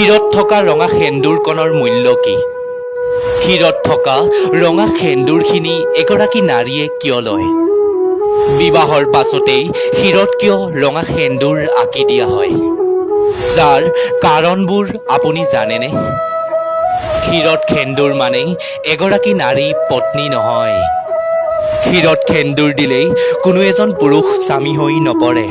শিৰত থকা ৰঙা সেন্দুৰকণৰ মূল্য কি? শিৰত থকা ৰঙা সেন্দুৰখিনি এগৰাকী নাৰীয়ে কিয় লয়? বিবাহৰ পাছতেই শিৰত কিয় ৰঙা সেন্দুৰ আঁকি দিয়া হয়? যাৰ কাৰণবোৰ আপুনি জানেনে? শিৰত সেন্দুৰ মানে এগৰাকী নাৰী পত্নী নহয়। শিৰত সেন্দুৰ দিলেই কোনো এজন পুৰুষ স্বামী হৈ নপৰে।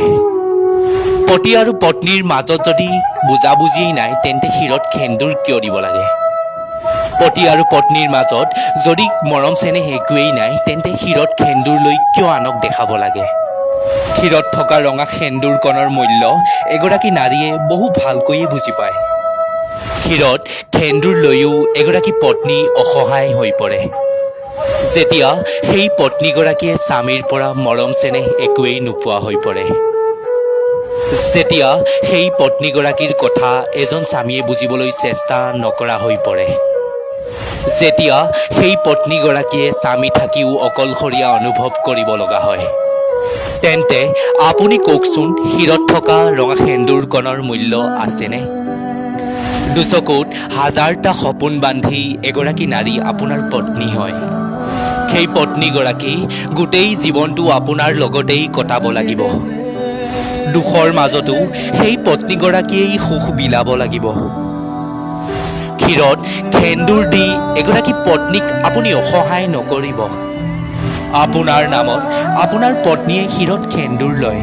পতি আৰু পত্নীৰ মাজত যদি বুজাবুজিয়েই নাই তেন্তে শিৰত সেন্দুৰ কিয় দিব লাগে? পতি আৰু পত্নীৰ মাজত যদি মৰম চেনেহ একোৱেই নাই তেন্তে শিৰত সেন্দুৰ লৈ কিয় আনক দেখাব লাগে? শিৰত থকা ৰঙা সেন্দুৰকণৰ মূল্য এগৰাকী নাৰীয়ে বহু ভালকৈয়ে বুজি পায়। শিৰত সেন্দুৰ লৈও এগৰাকী পত্নী অসহায় হৈ পৰে। যেতিয়া সেই পত্নীগৰাকীয়ে স্বামীৰ পৰা মৰম চেনেহ একোৱেই নোপোৱা হৈ পৰে। যেতিয়া সেই পত্নীগৰাকীৰ কথা এজন স্বামীয়ে বুজিবলৈ চেষ্টা নকৰা হৈ পৰে। যেতিয়া সেই পত্নীগৰাকীয়ে স্বামী থাকিও অকলশৰীয়া অনুভৱ কৰিব লগা হয়, তেন্তে আপুনি কওকচোন শিৰত থকা ৰঙা সেন্দুৰকণৰ মূল্য আছেনে? দুচকুত হাজাৰটা সপোন বান্ধি এগৰাকী নাৰী আপোনাৰ পত্নী হয়। সেই পত্নীগৰাকী গোটেই জীৱনটো আপোনাৰ লগতেই কটাব লাগিব। দুখৰ মাজতো সেই পত্নীগৰাকীয়েই সুখ বিলাব লাগিব। শিৰত সেন্দুৰ দি এগৰাকী পত্নীক আপুনি অসহায় নকৰিব। আপোনাৰ নামত আপোনাৰ পত্নীয়ে শিৰত সেন্দুৰ লয়।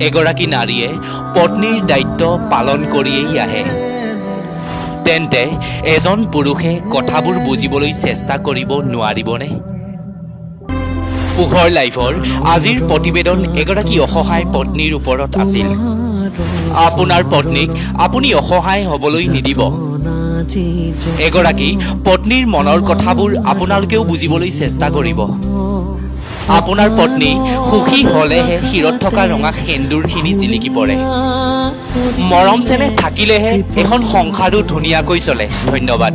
এগৰাকী নাৰীয়ে পত্নীৰ দায়িত্ব পালন কৰিয়েই আহে। তেন্তে এজন পুৰুষে কথাবোৰ বুজিবলৈ চেষ্টা কৰিব নোৱাৰিবনে? পোহৰ লাইভৰ আজিৰ প্ৰতিবেদন এগৰাকী অসহায় পত্নীৰ ওপৰত আছিল। আপোনাৰ পত্নীক আপুনি অসহায় হ'বলৈ নিদিব। এগৰাকী পত্নীৰ মনৰ কথাবোৰ আপোনালোকেও বুজিবলৈ চেষ্টা কৰিব। আপোনাৰ পত্নী সুখী হ'লেহে শিৰত থকা ৰঙা সেন্দুৰখিনি জিলিকি পৰে। মৰম চেনেহ থাকিলেহে এখন সংসাৰো ধুনীয়াকৈ চলে। ধন্যবাদ।